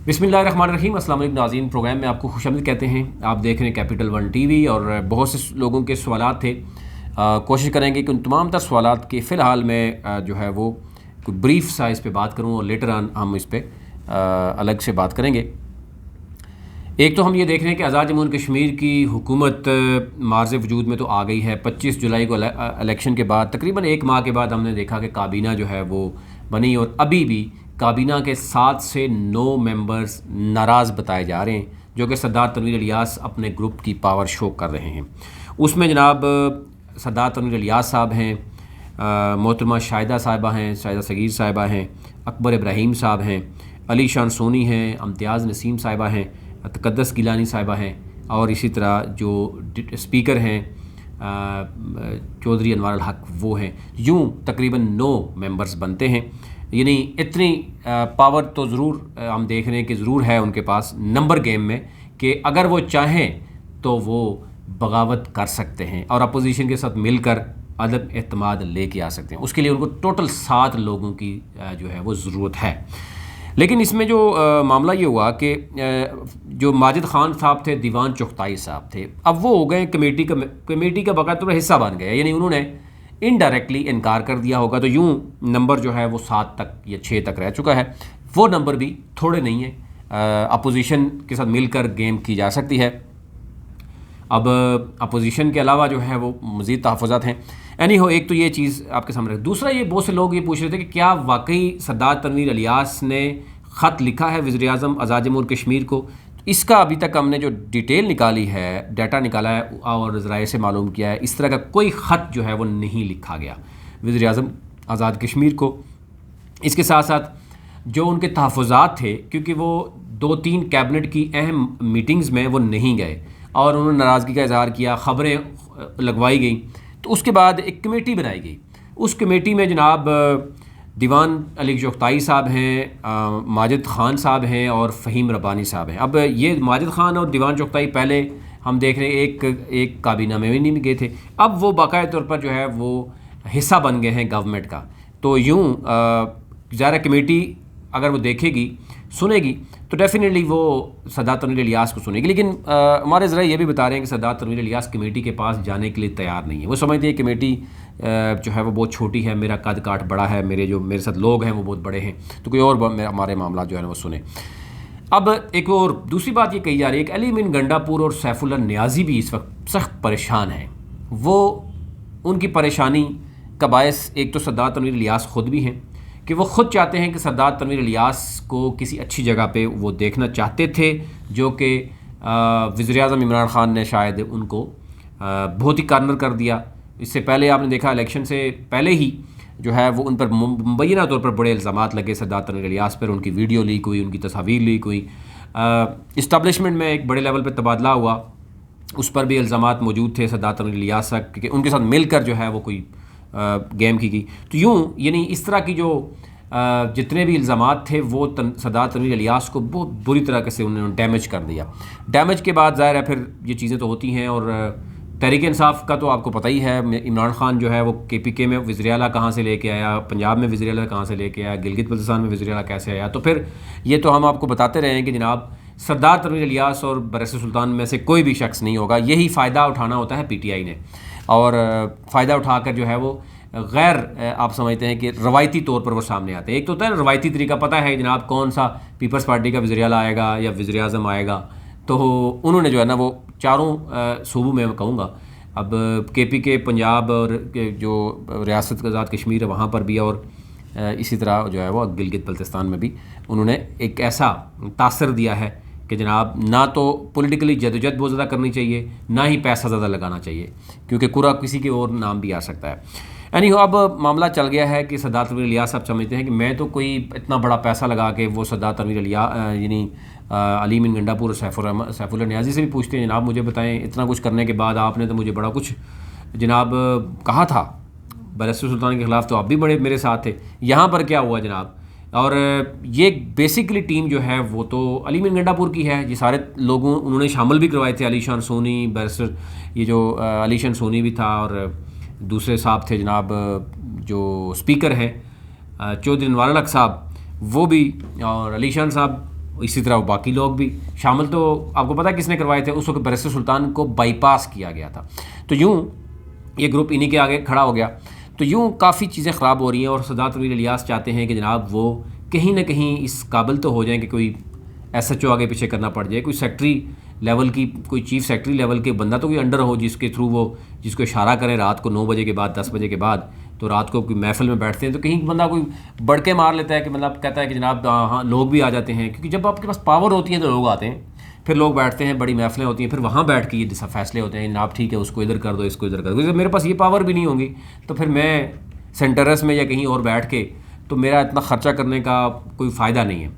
बिस्मिल्लाहिर्रहमानिर्रहीम। अस्सलाम वालेकुम नाज़रीन, प्रोग्राम में आपको खुशामदीद कहते हैं। आप देख रहे हैं कैपिटल वन टीवी और बहुत से लोगों के सवालात थे। कोशिश करेंगे कि उन तमाम तर सवालात के फ़िलहाल मैं जो है वो कोई ब्रीफ सा इस पे बात करूं और लेटर ऑन हम इस पे अलग से बात करेंगे। एक तो हम ये देख रहे हैं कि आज़ाद जम्मू कश्मीर की हुकूमत मार्ज़ वजूद में तो आ गई है। 25 जुलाई को इलेक्शन के बाद तकरीबन एक माह के बाद हमने देखा कि काबीना जो है वो बनी और अभी भी काबीना के 7 से 9 मेंबर्स नाराज़ बताए जा रहे हैं, जो कि सरदार तनवीर इलियास अपने ग्रुप की पावर शो कर रहे हैं। उसमें जनाब सरदार तनवीर इलियास साहब हैं, मोहतरमा शाहिदा साहिबा हैं, शाहिदा सगीर साहिबा हैं, अकबर इब्राहीम साहब हैं, अली शान सोनी हैं, इम्तियाज़ नसीम साहिबा हैं, तकद्दस गिलानी साहिबा हैं और इसी तरह जो स्पीकर हैं चौधरी अनवार अल हक वो हैं। यूँ तकरीबन 9 मेंबर्स बनते हैं। यानी इतनी पावर तो ज़रूर हम देख रहे हैं कि ज़रूर है उनके पास नंबर गेम में, कि अगर वो चाहें तो वो बगावत कर सकते हैं और अपोजिशन के साथ मिलकर अदम एतमाद लेके आ सकते हैं। उसके लिए उनको टोटल 7 लोगों की जो है वो ज़रूरत है। लेकिन इसमें जो मामला ये हुआ कि जो माजिद ख़ान साहब थे, दीवान चुगताई साहब थे, अब वो हो गए कमेटी का बाकायदा हिस्सा बन गए। यानी उन्होंने इनडायरेक्टली इनकार कर दिया होगा, तो यूँ नंबर जो है वो 7 तक या 6 तक रह चुका है। वो नंबर भी थोड़े नहीं है, अपोजिशन के साथ मिलकर गेम की जा सकती है। अब अपोजिशन के अलावा जो है वो मज़ीद तहफ़्फ़ुज़ात हैं। एनी हो, एक तो ये चीज़ आपके सामने। दूसरा, ये बहुत से लोग ये पूछ रहे थे कि क्या वाकई सरदार तनवीर इलियास ने ख़त लिखा है वज़ीर आज़म आज़ाद जम्मू कश्मीर को। इसका अभी तक हमने जो डिटेल निकाली है, डाटा निकाला है और ज़राए से मालूम किया है, इस तरह का कोई ख़त जो है वो नहीं लिखा गया वज़ीर आज़म आज़ाद कश्मीर को। इसके साथ साथ जो उनके तहफ़्फ़ुज़ात थे, क्योंकि वो 2-3 कैबिनेट की अहम मीटिंग्स में वो नहीं गए और उन्होंने नाराज़गी का इज़हार किया, ख़बरें लगवाई गई, तो उसके बाद एक कमेटी बनाई गई। उस कमेटी में जनाब दीवान अली चुगताई साहब हैं, माजिद ख़ान साहब हैं और फ़हीम रब्बानी साहब हैं। अब ये माजिद ख़ान और दीवान चुगताई पहले हम देख रहे हैं एक काबीना में भी नहीं गए थे, अब वो बाकायदा तौर पर जो है वो हिस्सा बन गए हैं गवर्नमेंट का। तो यूँ ज़ाहिर कमेटी अगर वो देखेगी, सुनेगी, तो डेफिनेटली वो सरदार तनवीर इलियास को सुनेगी। लेकिन हमारे ज़रा ये भी बता रहे हैं कि सरदार तनवीर इलियास कमेटी के पास जाने के लिए तैयार नहीं है। वो समझते हैं कमेटी जो है वो बहुत छोटी है, मेरा कद काठ बड़ा है, मेरे साथ लोग हैं वो बहुत बड़े हैं, तो कोई और हमारे मामला जो है ना वो सुने। अब एक और दूसरी बात ये कही जा रही है कि अली मीन गंडापुर और सैफुल्लाह नियाज़ी भी इस वक्त सख्त परेशान हैं। वो उनकी परेशानी का बायस एक तो सरदार तनवीर इलियास ख़ुद भी हैं, कि वो ख़ुद चाहते हैं कि सरदार तनवीर इलियास को किसी अच्छी जगह पे वो देखना चाहते थे, जो कि वज़ीर आज़म इमरान ख़ान ने शायद उनको बहुत ही कॉर्नर कर दिया। इससे पहले आपने देखा इलेक्शन से पहले ही जो है वो उन पर मुबैना तौर पर बड़े इल्ज़ामात लगे सरदार तनवीर इलियास पर। उनकी वीडियो लीक हुई, उनकी तस्वीर लीक हुई, इस्टबलिशमेंट में एक बड़े लेवल पर तबादला हुआ, उस पर भी इल्ज़ामात मौजूद थे सरदार तनवीर इलियास कि उनके साथ मिलकर जो है वो कोई गेम की गई। तो यूँ यानी इस तरह की जो जितने भी इल्ज़ामात थे वो सरदार तनवीर इलियास को बहुत बुरी तरह से उन्होंने डैमेज कर दिया। डैमेज के बाद ज़ाहिर है फिर ये चीज़ें तो होती हैं। और तहरीक इंसाफ का तो आपको पता ही है, इमरान ख़ान जो है वो KPK में वज़ीर आला कहाँ से लेके आया, पंजाब में वज़ीर आला कहाँ से लेके आया, गिलगित बल्तिस्तान में वज़ीर आला कैसे आया। तो फिर ये तो हम आपको बताते रहे हैं कि जनाब सरदार तनवीर इलियास और बरसर सुल्तान में से कोई भी शख्स नहीं होगा। यही फ़ायदा उठाना होता है PTI ने, और फ़ायदा उठाकर जो है वो गैर आप समझते हैं कि रवायती तौर पर वो सामने आते हैं। एक तो होता है रवायती तरीका, पता है जनाब कौन सा पीपल्स पार्टी का वज़ीर आला आएगा या वज़ीर आज़म आएगा, तो उन्होंने जो है ना वो चारों सूबों में मैं कहूँगा, अब KPK पंजाब और जो रियासत आज़ाद कश्मीर है वहाँ पर भी, और इसी तरह जो है वो गिलगित बल्तिस्तान में भी उन्होंने एक ऐसा तासर दिया है कि जनाब ना तो पॉलिटिकली जदोजहद बहुत ज़्यादा करनी चाहिए, ना ही पैसा ज़्यादा लगाना चाहिए, क्योंकि कुरा किसी के और नाम भी आ सकता है। यानी अब मामला चल गया है कि सरदार तनवीर इलियास साहब समझते हैं कि मैं तो कोई इतना बड़ा पैसा लगा के वो सरदार तनवीर इलियास यानी अली मीन गंडापुर और सैफुल्लाह नियाज़ी से भी पूछते हैं, जनाब मुझे बताएं इतना कुछ करने के बाद आपने तो मुझे बड़ा कुछ जनाब कहा था बरसर सुल्तान के ख़िलाफ़, तो आप भी बड़े मेरे साथ थे, यहाँ पर क्या हुआ जनाब। और ये बेसिकली टीम जो है वो तो अली मीन गंडापुर की है। ये सारे लोगों उन्होंने शामिल भी करवाए थे, अली शान सोनी, बरसर ये जो अली शान सोनी भी था, और दूसरे साहब थे जनाब जो स्पीकर हैं चौधरी अनवार अल हक साहब, वो भी, और अली शान साहब اسی طرح باقی لوگ بھی شامل. تو آپ کو پتہ ہے کس نے کروائے تھے؟ اس وقت بیرسٹر سلطان کو بائی پاس کیا گیا تھا. تو یوں یہ گروپ انہی کے آگے کھڑا ہو گیا. تو یوں کافی چیزیں خراب ہو رہی ہیں, اور سادات تنویر الیاس چاہتے ہیں کہ جناب وہ کہیں نہ کہیں اس قابل تو ہو جائیں کہ کوئی ایس ایچ او آگے پیچھے کرنا پڑ جائے, کوئی سیکٹری لیول کی, کوئی چیف سیکٹری لیول کے بندہ تو کوئی انڈر ہو جس کے تھرو وہ جس کو اشارہ کریں رات کو 9 بجے کے بعد 10 بجے کے بعد. تو رات کو کوئی محفل میں بیٹھتے ہیں تو کہیں بندہ کوئی بڑکے مار لیتا ہے کہ مطلب کہتا ہے کہ جناب ہاں لوگ بھی آ جاتے ہیں, کیونکہ جب آپ کے پاس پاور ہوتی ہے تو لوگ آتے ہیں, پھر لوگ بیٹھتے ہیں, بڑی محفلیں ہوتی ہیں, پھر وہاں بیٹھ کے یہ فیصلے ہوتے ہیں جناب ٹھیک ہے اس کو ادھر کر دو اس کو ادھر کر دو. میرے پاس یہ پاور بھی نہیں ہوں گی تو پھر میں سینٹرس میں یا کہیں اور بیٹھ کے تو میرا اتنا خرچہ کرنے کا کوئی فائدہ نہیں ہے.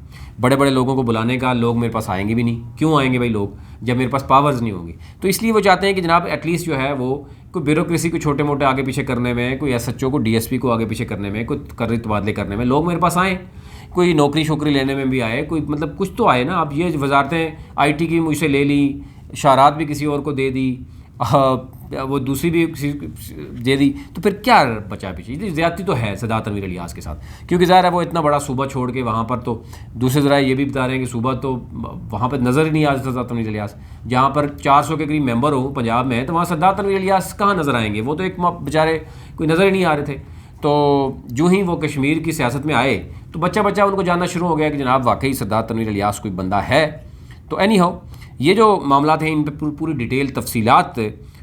بڑے بڑے لوگوں کو بلانے کا, لوگ میرے پاس آئیں گے بھی نہیں. کیوں آئیں گے بھائی لوگ جب میرے پاس پاورز نہیں ہوں گی؟ تو اس لیے وہ چاہتے ہیں کہ جناب ایٹ لیسٹ جو ہے وہ کوئی بیوروکریسی کو چھوٹے موٹے آگے پیچھے کرنے میں, کوئی ایس ایچ او کو ڈی ایس پی کو آگے پیچھے کرنے میں, کوئی قرض تبادلے کرنے میں لوگ میرے پاس آئیں, کوئی نوکری شوکری لینے میں بھی آئے, کوئی مطلب کچھ تو آئے نا. اب یہ وزارتیں آئی ٹی کی مجھ سے لے لی, اشارات بھی کسی اور کو دے دی, وہ دوسری بھی دے دی, تو پھر کیا بچا پیچھے؟ زیادتی تو ہے سادات تنویر الیاس کے ساتھ, کیونکہ ظاہر ہے وہ اتنا بڑا صوبہ چھوڑ کے وہاں پر, تو دوسرے ذرائع یہ بھی بتا رہے ہیں کہ صوبہ تو وہاں پہ نظر ہی نہیں آتا سادات تنویر الیاس. جہاں پر 400 کے قریب ممبر ہوں پنجاب میں, تو وہاں سادات تنویر الیاس کہاں نظر آئیں گے؟ وہ تو ایک بیچارے کوئی نظر ہی نہیں آ رہے تھے. تو جو ہی وہ کشمیر کی سیاست میں آئے تو بچہ بچہ ان کو جاننا شروع ہو گیا کہ جناب واقعی سادات تنویر الیاس کوئی بندہ ہے. تو اینی ہاؤ یہ جو معاملات ہیں ان پہ پوری ڈیٹیل تفصیلات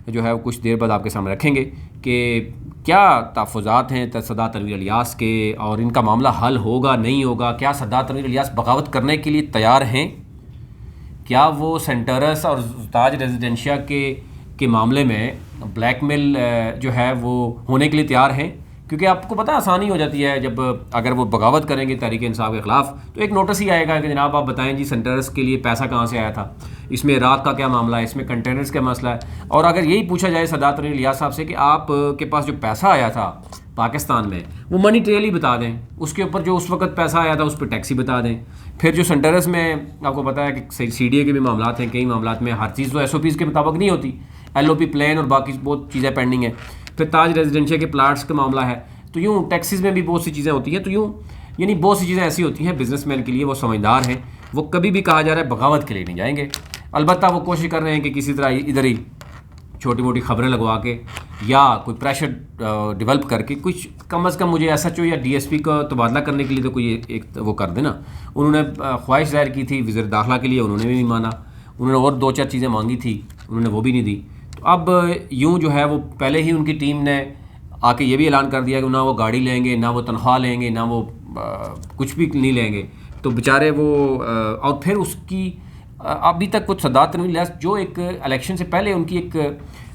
جو ہے وہ کچھ دیر بعد آپ کے سامنے رکھیں گے کہ کیا تحفظات ہیں سادات تنویر الیاس کے, اور ان کا معاملہ حل ہوگا نہیں ہوگا. کیا سادات تنویر الیاس بغاوت کرنے کے لیے تیار ہیں؟ کیا وہ سینٹرس اور تاج ریزیڈنشیا کے معاملے میں بلیک میل جو ہے وہ ہونے کے لیے تیار ہیں؟ کیونکہ آپ کو پتہ آسانی ہو جاتی ہے جب اگر وہ بغاوت کریں گے تحریک انصاف کے خلاف تو ایک نوٹس ہی آئے گا کہ جناب آپ بتائیں جی سینٹرس کے لیے پیسہ کہاں سے آیا تھا, اس میں عراق کا کیا معاملہ ہے, اس میں کنٹینرز کا مسئلہ ہے. اور اگر یہی پوچھا جائے سادات تنویر الیاس صاحب سے کہ آپ کے پاس جو پیسہ آیا تھا پاکستان میں وہ منی ٹریل ہی بتا دیں, اس کے اوپر جو اس وقت پیسہ آیا تھا اس پہ ٹیکس ہی بتا دیں. پھر جو سینٹرس میں آپ کو پتہ ہے کہ سی ڈی اے کے بھی معاملات ہیں, کئی معاملات میں ہر چیز تو ایس او پیز کے مطابق نہیں ہوتی, ایل او پی پلان اور باقی بہت چیزیں پینڈنگ ہیں. پھر تاج ریزیڈنشیا کے پلاٹس کا معاملہ ہے, تو یوں ٹیکسز میں بھی بہت سی چیزیں ہوتی ہیں. تو یوں یعنی بہت سی چیزیں ایسی ہوتی ہیں بزنس مین کے لیے, وہ سمجھدار ہیں, وہ کبھی بھی کہا جا رہا ہے بغاوت کے لیے نہیں جائیں گے. البتہ وہ کوشش کر رہے ہیں کہ کسی طرح ادھر ہی چھوٹی موٹی خبریں لگوا کے یا کوئی پریشر ڈیولپ کر کے کچھ کم از کم مجھے ایس ایچ او یا ڈی ایس پی کا تبادلہ کرنے کے لیے تو کوئی ایک وہ کر دے نا. انہوں نے خواہش ظاہر کی تھی وزیر داخلہ کے لیے, انہوں نے بھی نہیں مانا. انہوں نے اور 2-4 چیزیں مانگی تھی, انہوں نے وہ بھی نہیں دی. تو اب یوں جو ہے وہ پہلے ہی ان کی ٹیم نے آ کے یہ بھی اعلان کر دیا کہ نہ وہ گاڑی لیں گے, نہ وہ تنخواہ لیں گے, نہ وہ کچھ بھی نہیں لیں گے. تو بیچارے وہ اور پھر اس کی ابھی تک کچھ سادات تنویر الیاس جو ایک الیکشن سے پہلے ان کی ایک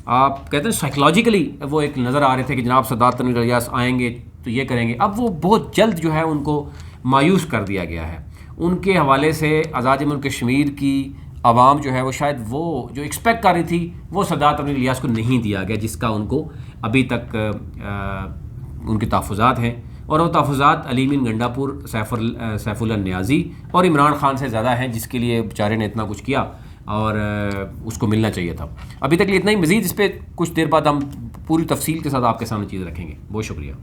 آپ کہتے ہیں سائیکلوجیکلی وہ ایک نظر آ رہے تھے کہ جناب سادات تنویر الیاس آئیں گے تو یہ کریں گے. اب وہ بہت جلد جو ہے ان کو مایوس کر دیا گیا ہے. ان کے حوالے سے آزاد ملک کشمیر کی عوام جو ہے وہ شاید وہ جو ایکسپیکٹ کر رہی تھی وہ سادات تنویر الیاس کو نہیں دیا گیا, جس کا ان کو ابھی تک ان کے تحفظات ہیں. اور وہ تحفظات علی امین گنڈاپور, سیف اللہ نیازی اور عمران خان سے زیادہ ہیں, جس کے لیے بیچارے نے اتنا کچھ کیا اور اس کو ملنا چاہیے تھا. ابھی تک لیے اتنا ہی. مزید اس پہ کچھ دیر بعد ہم پوری تفصیل کے ساتھ آپ کے سامنے چیز رکھیں گے. بہت شکریہ.